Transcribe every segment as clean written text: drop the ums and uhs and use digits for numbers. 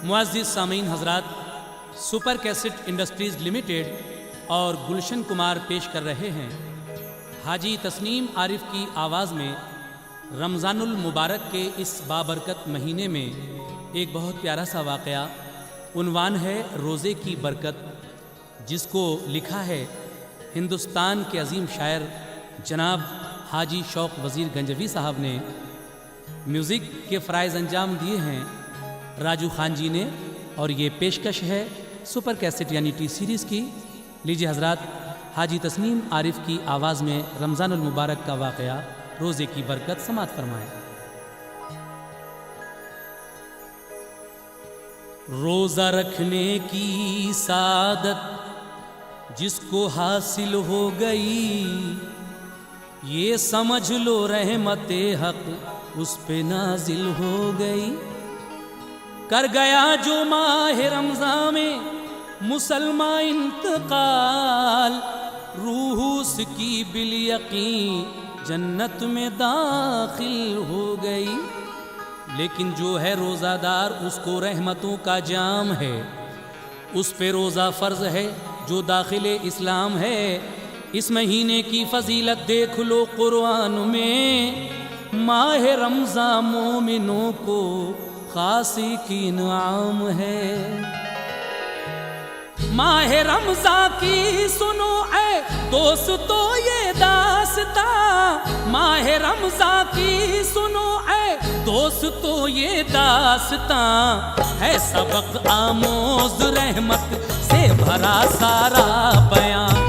मुअज़्ज़िज़ सामीन हज़रात, super cassette industries limited और गुलशन कुमार पेश कर रहे हैं हाजी तस्नीम आरिफ की आवाज़ में रमज़ानुल मुबारक के इस बाबरकत महीने में एक बहुत प्यारा सा वाक़या। उन्वान है रोज़े की बरकत, जिसको लिखा है हिंदुस्तान के अजीम शायर जनाब हाजी शौक़ वज़ीर गंजवी साहब ने। म्यूज़िक के फ़राइज़ अंजाम दिए हैं राजू खान जी ने, और ये पेशकश है सुपर कैसेट यानी टी सीरीज़ की। लीजिए हज़रात, हाजी तस्नीम आरिफ की आवाज़ में रमज़ानुल मुबारक का वाक़या रोज़े की बरकत समात फरमाएं। रोज़ा रखने की सादत जिसको हासिल हो गई, ये समझ लो रहमते हक उस पे नाजिल हो गई। कर गया जो माह रमज़ान में मुसलमान इंतकाल, रूह उसकी बिल यकीन जन्नत में दाखिल हो गई। लेकिन जो है रोज़ादार उसको रहमतों का जाम है, उस पे रोज़ा फ़र्ज़ है जो दाखिले इस्लाम है। इस महीने की फजीलत देख लो कुरान में, माह रमज़ान मोमिनों को खासी की इनाम है। माह रमज़ान की सुनो ऐ दोस्तों ये दास्ता, माह रमज़ान की सुनो ऐ दोस्तों ये दास्ता है सबक आमोज रहमत से भरा सारा बयान।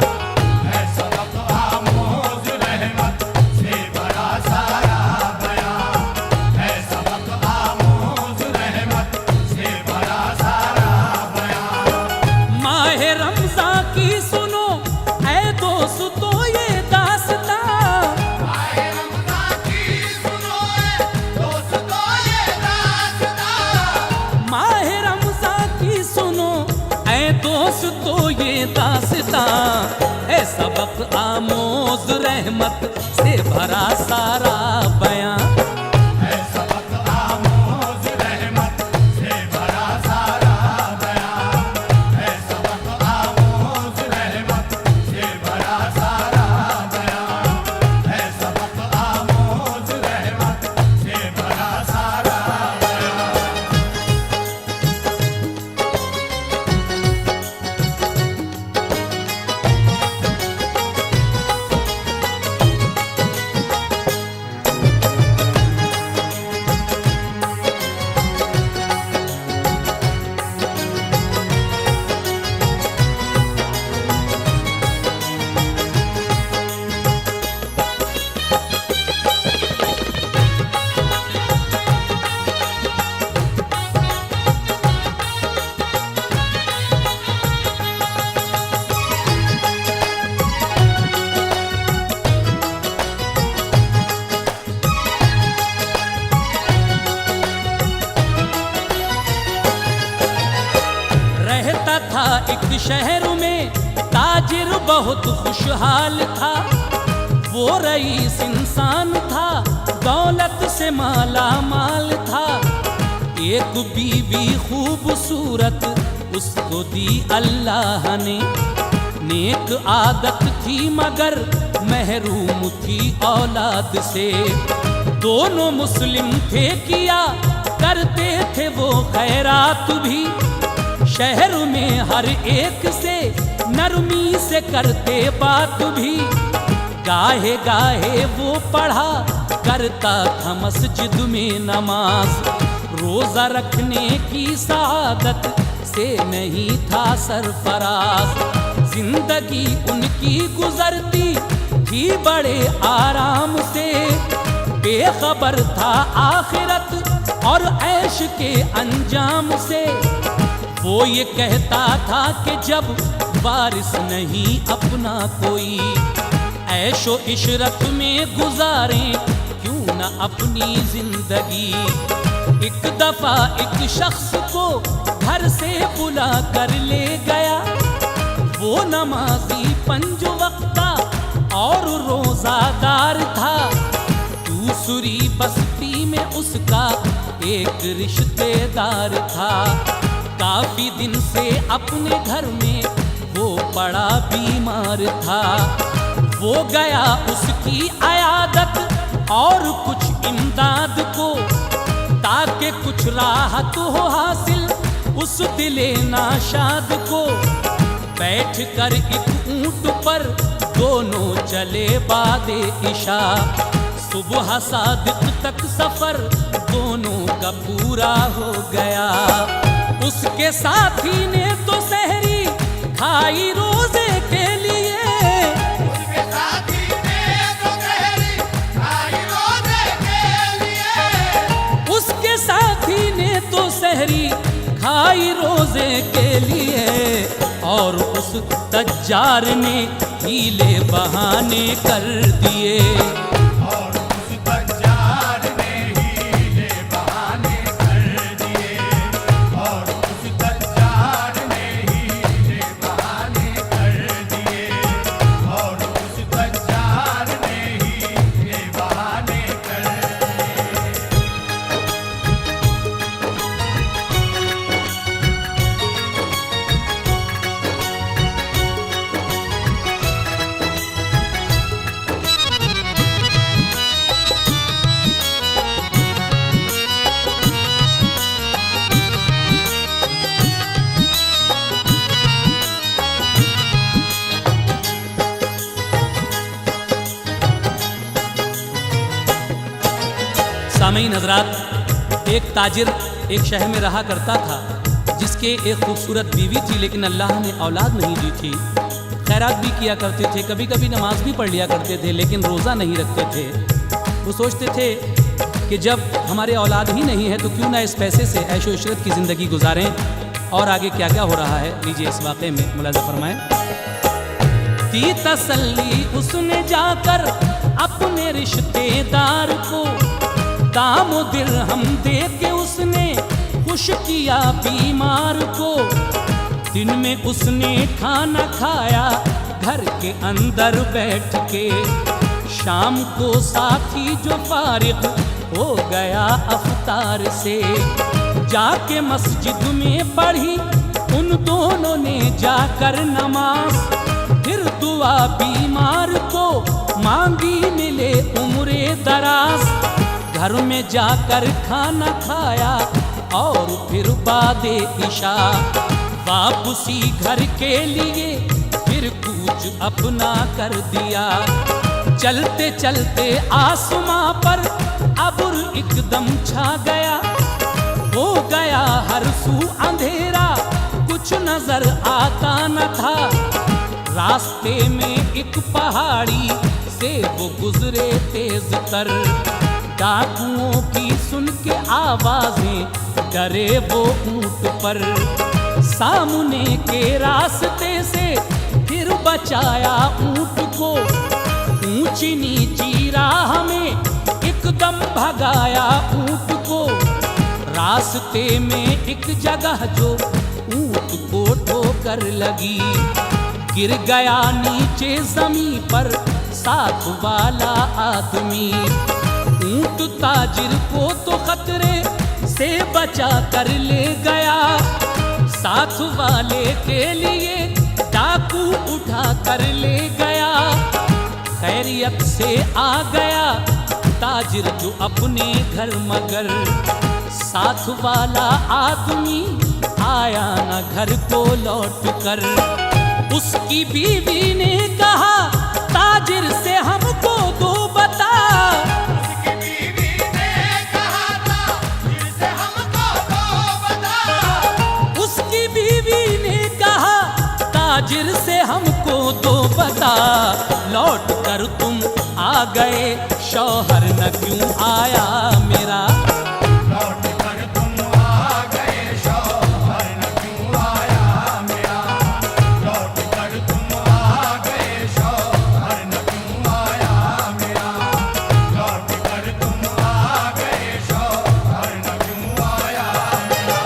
दोस्तों ये दास्तां है सबक आमोज रहमत से भरा सारा बयान। एक शहर में ताजिर बहुत खुशहाल था, वो रईस इंसान था, दौलत से माला माल था। एक बीवी खूबसूरत उसको दी अल्लाह ने, नेक आदत थी मगर महरूम थी औलाद से। दोनों मुस्लिम थे, किया करते थे वो खैरात भी, शहर में हर एक से नरमी से करते बात भी। गाहे गाहे वो पढ़ा करता था मस्जिद में नमाज, रोज़ा रखने की सादत से नहीं था सरफराज। जिंदगी उनकी गुजरती थी बड़े आराम से, बेखबर था आखिरत और ऐश के अंजाम से। वो ये कहता था कि जब वारिस नहीं अपना कोई, ऐशो इशरत में गुजारें क्यों न अपनी जिंदगी। एक दफा एक शख्स को घर से बुला कर ले गया, वो नमाजी 5 वक्ता और रोजादार था। दूसरी बस्ती में उसका एक रिश्तेदार था। काफी दिन से अपने घर में वो बड़ा बीमार था। वो गया उसकी अयादत और कुछ इमदाद को, ताकि कुछ राहत हो हासिल उस दिले नाशाद को। बैठ कर एक ऊंट पर दोनों चले बादे इशा, सुबह सादिक तक सफर दोनों का पूरा हो गया। उसके साथी ने तो सहरी खाई रोजे के लिए, उसके साथी ने तो सहरी खाई रोजे के लिए, उसके साथी ने तो सहरी खाई रोजे के लिए। और उस तज्जार ने हीले बहाने कर दिए, और उस तज्जार ने हीले बहाने कर दिए, और उस तज्जार ने हीले बहाने कर दिए, और उस तज्जार ने हीले बहाने कर दिए। सामईन हजरात, एक ताजिर एक शहर में रहा करता था, जिसके एक खूबसूरत बीवी थी, लेकिन अल्लाह ने औलाद नहीं दी थी। खैरात भी किया करते थे, कभी कभी नमाज भी पढ़ लिया करते थे, लेकिन रोज़ा नहीं रखते थे। वो सोचते थे कि जब हमारे औलाद ही नहीं है तो क्यों ना इस पैसे से ऐशो इशरत की ज़िंदगी गुजारें। और आगे क्या क्या हो रहा है लीजिए इस वाक़े में मुलाज़ा फरमाएं। की तसल्ली उसने जाकर अपने रिश्तेदार को, दाम दिरहम दे के उसने खुश किया बीमार को। दिन में उसने खाना खाया घर के अंदर बैठ के, शाम को साथी जो फारिग हो गया अफ्तार से, जाके मस्जिद में पढ़ी उन दोनों ने जाकर नमाज। फिर दुआ बीमार को मांगी मिले उम्रे दराज। घर में जाकर खाना खाया और फिर बादे इशा, वापसी घर के लिए फिर कुछ अपना कर दिया। चलते चलते आसमां पर अब्र एकदम छा गया, हो गया हर सू अंधेरा, कुछ नजर आता न था। रास्ते में एक पहाड़ी से वो गुजरे तेज तर, डाकुओं की सुन के आवाजें डरे वो ऊंट पर। सामने के रास्ते से फिर बचाया ऊंट को, ऊंची नीची राह में एकदम भगाया ऊंट को। रास्ते में एक जगह जो ऊंट को ठोकर लगी, गिर गया नीचे जमीन पर साथ वाला आदमी। ऊंट ताजिर को तो खतरे से बचा कर ले गया, साथ वाले के लिए डाकू उठा कर ले गया। खैरियत से आ गया ताजिर जो अपने घर, मगर साथ वाला आदमी आया न घर को लौट कर। उसकी बीवी ने कहा ताजिर से हमको दो बता, उसकी बीवी ने कहा ताजिर से हमको दो बता, उसकी बीवी ने कहा ताजिर से हमको दो बता। लौट कर तुम आ गए शौहर न क्यों आया मेरा, लौट कर तुम आ गए शौहर न क्यों आया मेरा, लौट कर तुम आ गए शौहर न क्यों आया मेरा, लौट कर तुम आ गए शौहर न क्यों आया मेरा।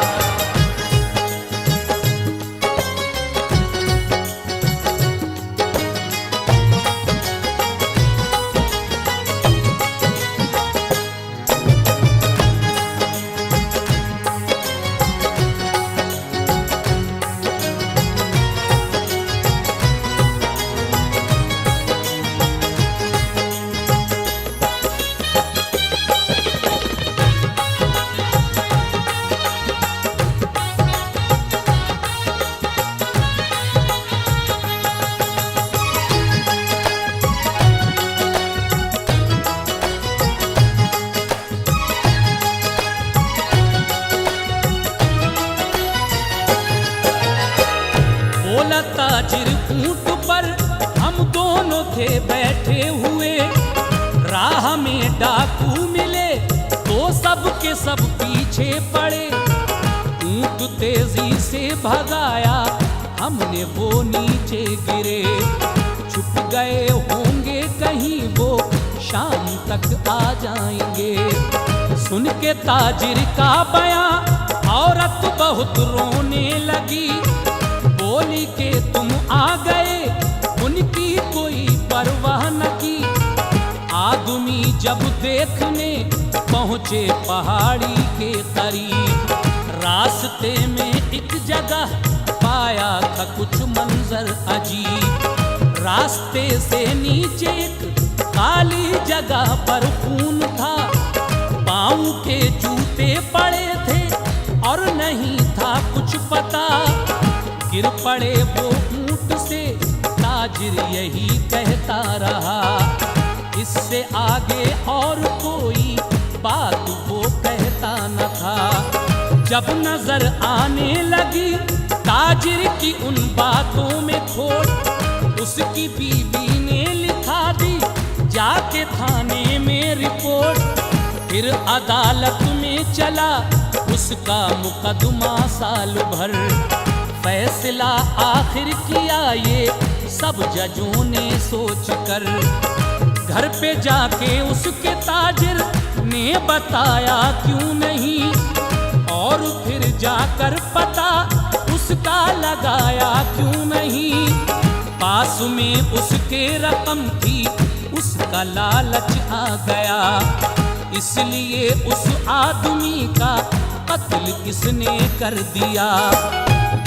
ताजिर ऊंट पर हम दोनों थे बैठे हुए। राह में डाकू मिले तो सब के सब पीछे पड़े। ऊंट तेजी से भगाया हमने, वो नीचे गिरे। छुप गए होंगे कहीं, वो शाम तक आ जाएंगे। सुन के ताजिर का बयां औरत बहुत रोने लगी। बोली के तुम आ गए, उनकी कोई परवाह न की। आदमी जब देखने पहुंचे पहाड़ी के करीब, रास्ते में एक जगह पाया था कुछ मंजर अजीब। रास्ते से नीचे एक काली जगह पर खून था। पाँव के जूते पड़े थे और नहीं था कुछ पता। गिर पड़े वो ऊंट से, ताजिर यही कहता रहा। इससे आगे और कोई बात वो कहता न था। जब नजर आने लगी ताजिर की उन बातों में खोट, उसकी बीवी ने लिखा दी जाके थाने में रिपोर्ट। फिर अदालत में चला उसका मुकदमा साल भर। फैसला आखिर किया ये सब जजों ने सोच कर। घर पे जाके उसके ताजिर ने बताया क्यों नहीं, और फिर जाकर पता उसका लगाया क्यों नहीं। पास में उसके रकम थी, उसका लालच आ गया। इसलिए उस आदमी का कत्ल किसने कर दिया।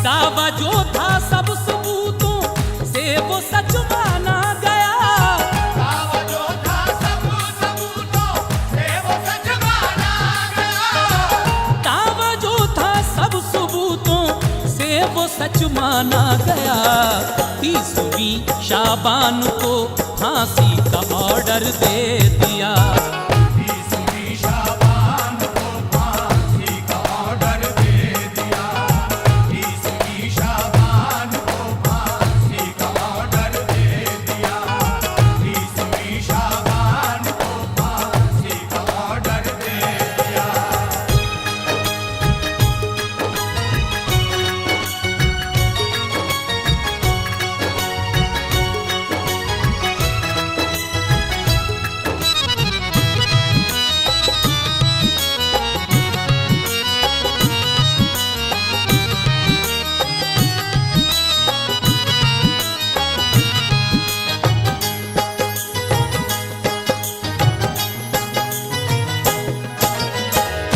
दावा जो था सब सबूतों से वो सच माना गया। दावा जो था सब सबूतों से वो सच माना गया। दावा जो था सब सबूतों से वो सच माना गया। 30वीं शाबान को फांसी का ऑर्डर दे दिया। 30वीं शाबान को फांसी का ऑर्डर दे दिया। 30वीं शाबान को फांसी का ऑर्डर दे दिया। 30वीं शाबान को फांसी का ऑर्डर दे दिया।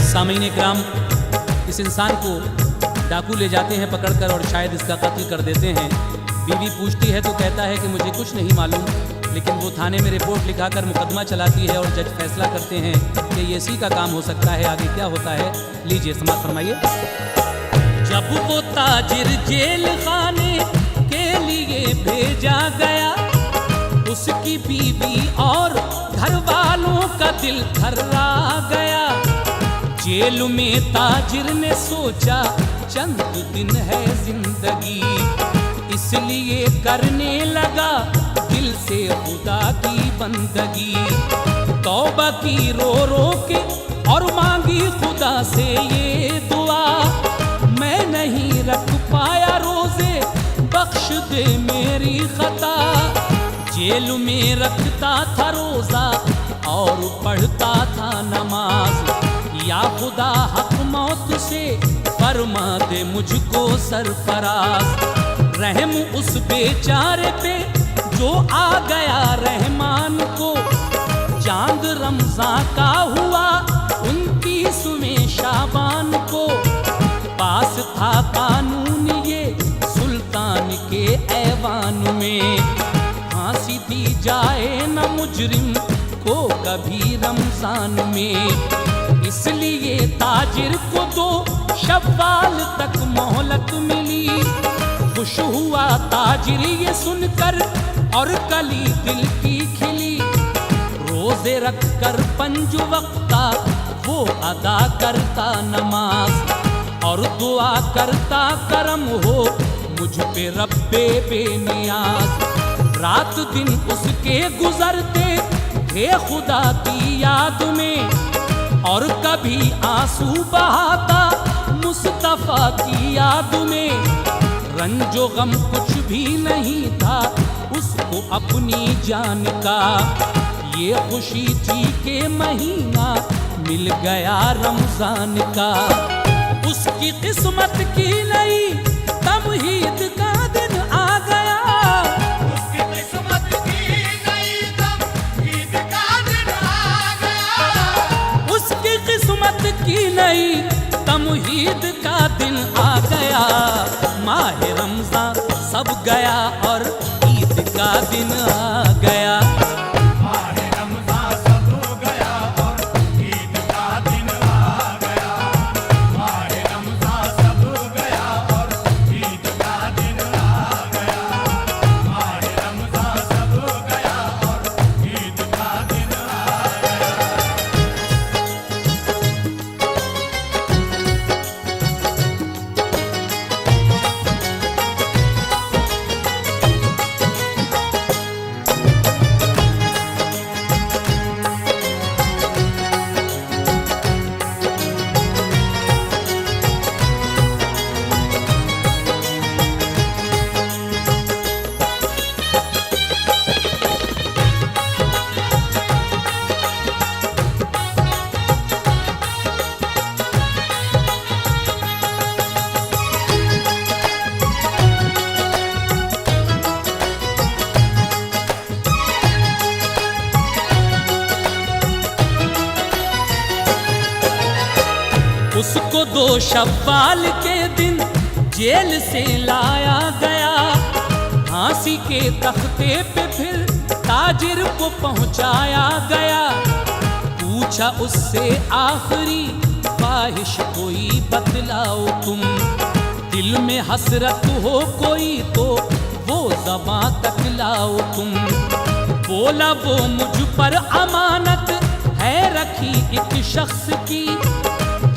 सामीन इकराम, इस इंसान को डाकू ले जाते हैं पकड़कर और शायद इसका कत्ल कर देते हैं। बीवी पूछती है तो कहता है कि मुझे कुछ नहीं मालूम, लेकिन वो थाने में रिपोर्ट लिखाकर मुकदमा चलाती है और जज फैसला करते हैं कि ये इसी का काम हो सकता है। आगे क्या होता है लीजिए समाप्त फरमाइए। जब वो ताजिर जेल खाने के लिए भेजा गया, उसकी बीवी और घर वालों का दिल थर्रा गया। जेल में ताजिर ने सोचा चंद दिन है जिंदगी, इसलिए करने लगा दिल से खुदा की बंदगी। तौबा की रो रो के और मांगी खुदा से ये दुआ, मैं नहीं रख पाया रोजे, बख्श दे मेरी खता। जेल में रखता था रोजा और पढ़ता था नमाज, या खुदा हक मौत से फरमा दे मुझको सरफराज। रहम उस बेचारे पे जो आ गया रहमान को, चांद रमजान का हुआ 29वें शाबान को। पास था कानून ये सुल्तान के ऐवान में, फांसी दी जाए न मुजरिम को कभी रमजान में। इसलिए ताजिर को 2 शव्वाल तक मोहलत मिली। खुश हुआ ताजिर ये सुनकर और कली दिल की खिली। रोजे रख कर 5 वक्ता वो अदा करता नमाज, और दुआ करता करम हो मुझ पे रब्बे बेनियाज। रात दिन उसके गुजरते थे खुदा की याद में, और कभी आंसू बहाता मुस्तफा की याद में। रंजो गम कुछ भी नहीं था उसको अपनी जान का, ये खुशी थी कि महीना मिल गया रमजान का। उसकी किस्मत की नई तमहीद का दिन आ गया, उसकी किस्मत की नई तमहीद का दिन आ गया, उसकी किस्मत की नई तमहीद का दिन आ गया। माह रमजान सब गया और ईद का दिन आ गया। माह रमजान सब गया और ईद का दिन आ गया, माह रमजान सब गया और ईद का दिन आ गया, माह रमजान सब गया और ईद का दिन आ गया। उसको 2 शव्वाल के दिन जेल से लाया गया, फांसी के तख्ते पे फिर ताजिर को पहुंचाया गया। पूछा उससे आखिरी ख्वाहिश कोई बतलाओ तुम, दिल में हसरत हो कोई तो वो ज़बां तक लाओ तुम। बोला वो मुझ पर अमानत है रखी एक शख्स की,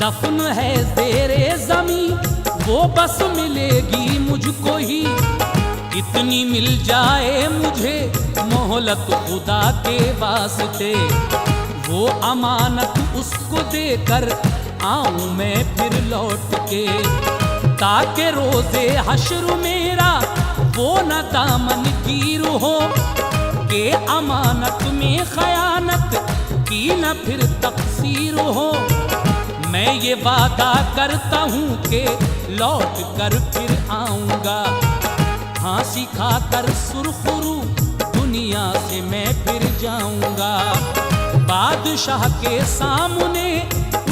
दफन है ज़ेरे ज़मी वो बस मिलेगी मुझको ही। इतनी मिल जाए मुझे मोहलत खुदा के वास्ते, वो अमानत उसको देकर आऊं मैं फिर लौट के, ताकि रोज़े हश्र मेरा वो न दामन गिर हो, के अमानत में खयानत की न फिर तकसीर हो। मैं ये वादा करता हूँ कि लौट कर फिर आऊँगा, फांसी खाकर सुरखरू दुनिया से मैं फिर जाऊँगा। बादशाह के सामने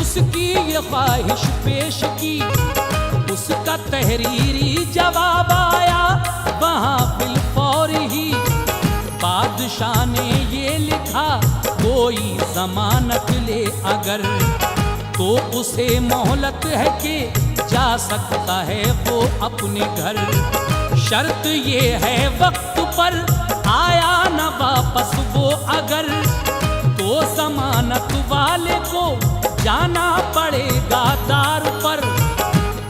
उसकी ये ख्वाहिश पेश की, उसका तहरीरी जवाब आया वहाँ बिलफौर ही। बादशाह ने ये लिखा कोई जमानत ले अगर, तो उसे मोहलत है कि जा सकता है वो अपने घर। शर्त ये है वक्त पर आया न वापस वो अगर, तो जमानत वाले को जाना पड़ेगा दार पर।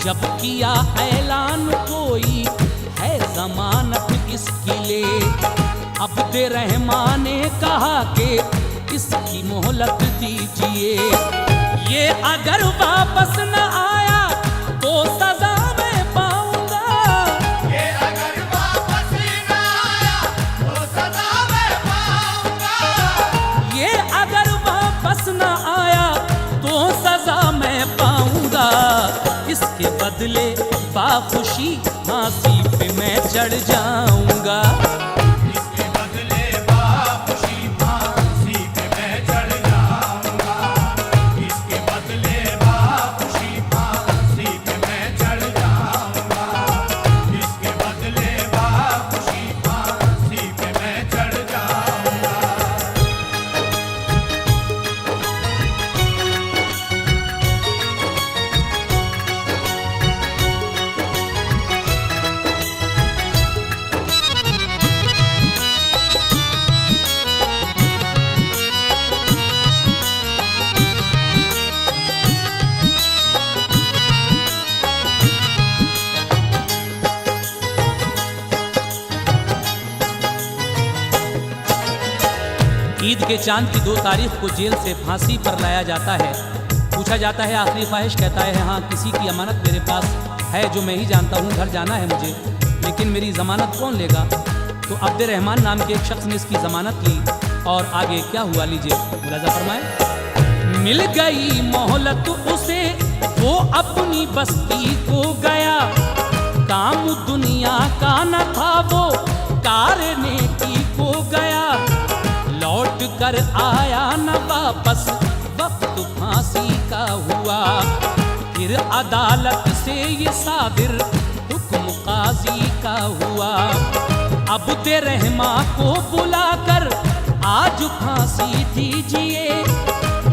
जब किया ऐलान कोई है जमानत इसके लिए, अब्द रहमान ने कहा कि इसकी मोहलत दीजिए। ये अगर वापस न आया तो सजा मैं पाऊंगा, ये अगर वापस न आया तो सजा मैं पाऊंगा, ये अगर वापस न आया तो सजा मैं पाऊंगा। इसके बदले बाखुशी फांसी पे मैं चढ़ जाऊंगा, इसके बदले बाखुशी फांसी पे मैं चढ़ जाऊंगा, इसके बदले बाखुशी फांसी के चांद की 2 तारीख को जेल से फांसी पर लाया जाता है। पूछा जाता है आखिरी ख्वाहिश, कहता है हाँ किसी की अमानत मेरे पास है जो मैं ही जानता हूँ, घर जाना है मुझे, लेकिन मेरी ज़मानत कौन लेगा। तो अब्दे रहमान नाम के एक शख्स ने इसकी ज़मानत ली और आगे क्या हुआ लीजिए मुलाजा फरमाए। मिल गई मोहलत उसे, वो अपनी बस्ती को गया, काम दुनिया का न था वो कारने की को गया, लौट कर आया न वापस वक्त फांसी का हुआ, फिर अदालत से ये सादिर हुक्म काजी का हुआ, अब दे रहमा को बुलाकर आज फांसी दीजिए,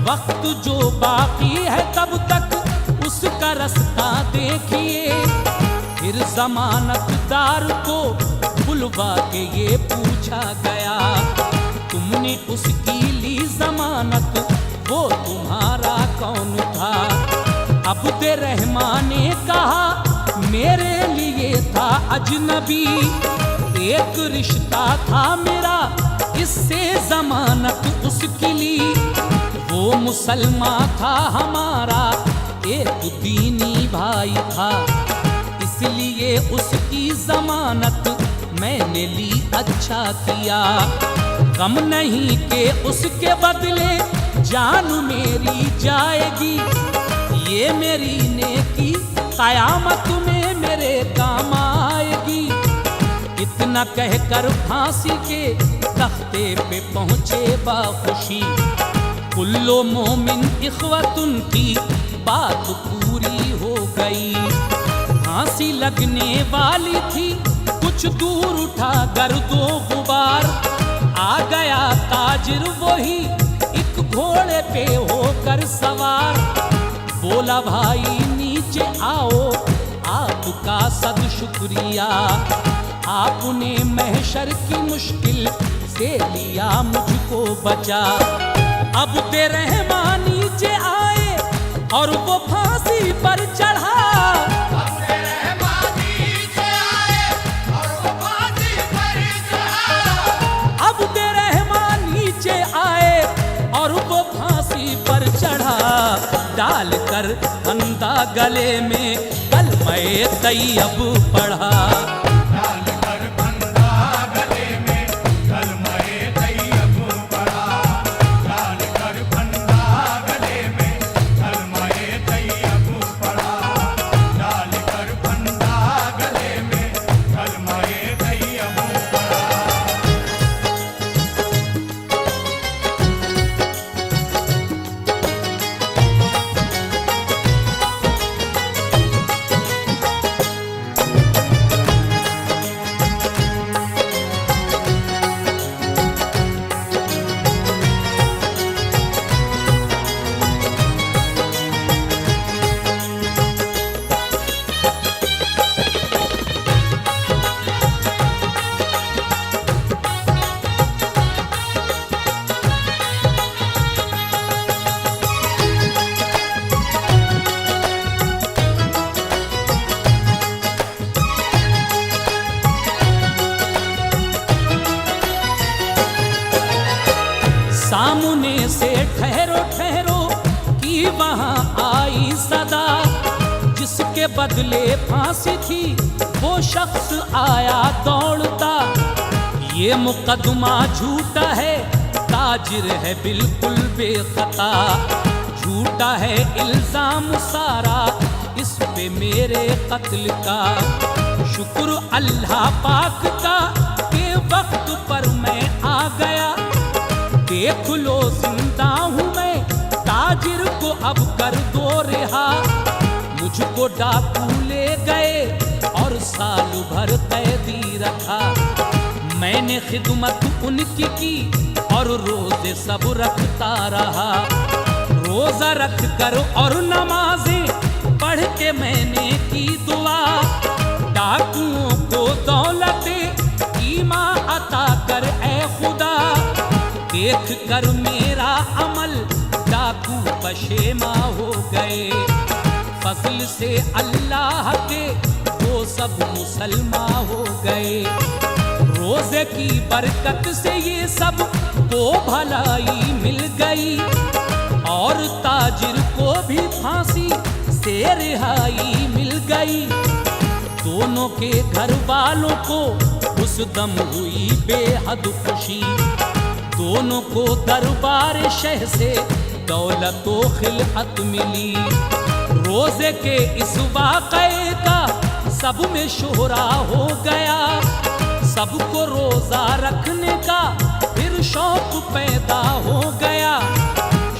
वक्त जो बाकी है तब तक उसका रास्ता देखिए। फिर जमानतदार को बुलवा के ये पूछा गया, तुमने उसकी ली जमानत, वो तुम्हारा कौन था। अब दे रहमान ने कहा मेरे लिए था अजनबी, एक रिश्ता था मेरा इससे जमानत उसकी ली, वो मुसलमान था हमारा एक दीनी भाई था, इसलिए उसकी जमानत मैंने ली, अच्छा किया। गम नहीं के उसके बदले जान मेरी जाएगी, ये मेरी नेकी कयामत में मेरे काम आएगी। इतना कहकर फांसी के तख्ते पे पहुँचे बाखुशी, कुल्लो मोमिन इख्वतुन की बात पूरी हो गई। फांसी लगने वाली थी, कुछ दूर उठा गर्दो गुबार, आ गया ताजिर वही एक घोड़े पे होकर सवार, बोला भाई नीचे आओ आपका सद शुक्रिया, आपने महशर की मुश्किल से लिया मुझको बचा। अब दे रहमान नीचे आए और वो फांसी पर चढ़ा, अब दे रहमान नीचे आए और वो फांसी पर चढ़ा, डालकर फंदा गले में कलमे तैयब पढ़ा, डालकर फंदा गले में कलमे तैयब पढ़ा, डालकर फंदा गले में कलमे तैयब पढ़ा, डालकर फंदा गले में कलमे तैयब पढ़ा। सामने से ठहरो ठहरो कि वहां आई सदा, जिसके बदले फांसी थी वो शख्स आया दौड़ता, ये मुकदमा झूठा है ताजिर है बिल्कुल बेखता, झूठा है इल्जाम सारा इस पे मेरे कत्ल का, शुक्र अल्लाह पाक का के वक्त पर मैं आ गया, देख लो जिंदा हूँ मैं, ताजिर को अब कर दो रिहा, मुझको डाकू ले गए और साल भर कैदी रखा, मैंने खिदमत उनकी की और रोजे सब रखता रहा, रोजा रख कर और नमाजें पढ़ के मैंने की दुआ, डाकुओं को दौलते ईमान अता कर ए खुदा, देख कर मेरा अमल डाकू पशेमा हो गए, फजल से अल्लाह के वो सब मुसलमान हो गए, रोजे की बरकत से ये सब को भलाई मिल गई और ताजिर को भी फांसी से रिहाई मिल गई। दोनों के घर वालों को उस दम हुई बेहद खुशी। दोनों को दरबार शह से दौलत व खिलअत मिली। रोजे के इस वाक़े का सब में शोहरा हो गया। सबको रोजा रखने का फिर शौक पैदा हो गया।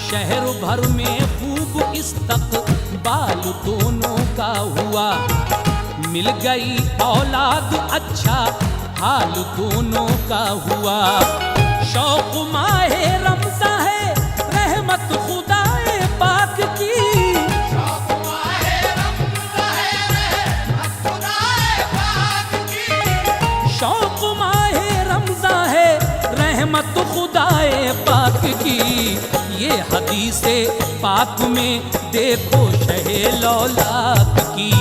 शहर भर में खूब इस्तकबाल दोनों का हुआ। मिल गई औलाद, अच्छा हाल दोनों का हुआ। शौक माहे रमज़ा है, रहमत खुदाए पाक की। शौक माहे रमज़ा है, रहमत खुदाए पाक की। शौक माहे रमज़ा है, रहमत खुदाए पाक की। ये हदीसे पाक में देखो शहे लौलाक की।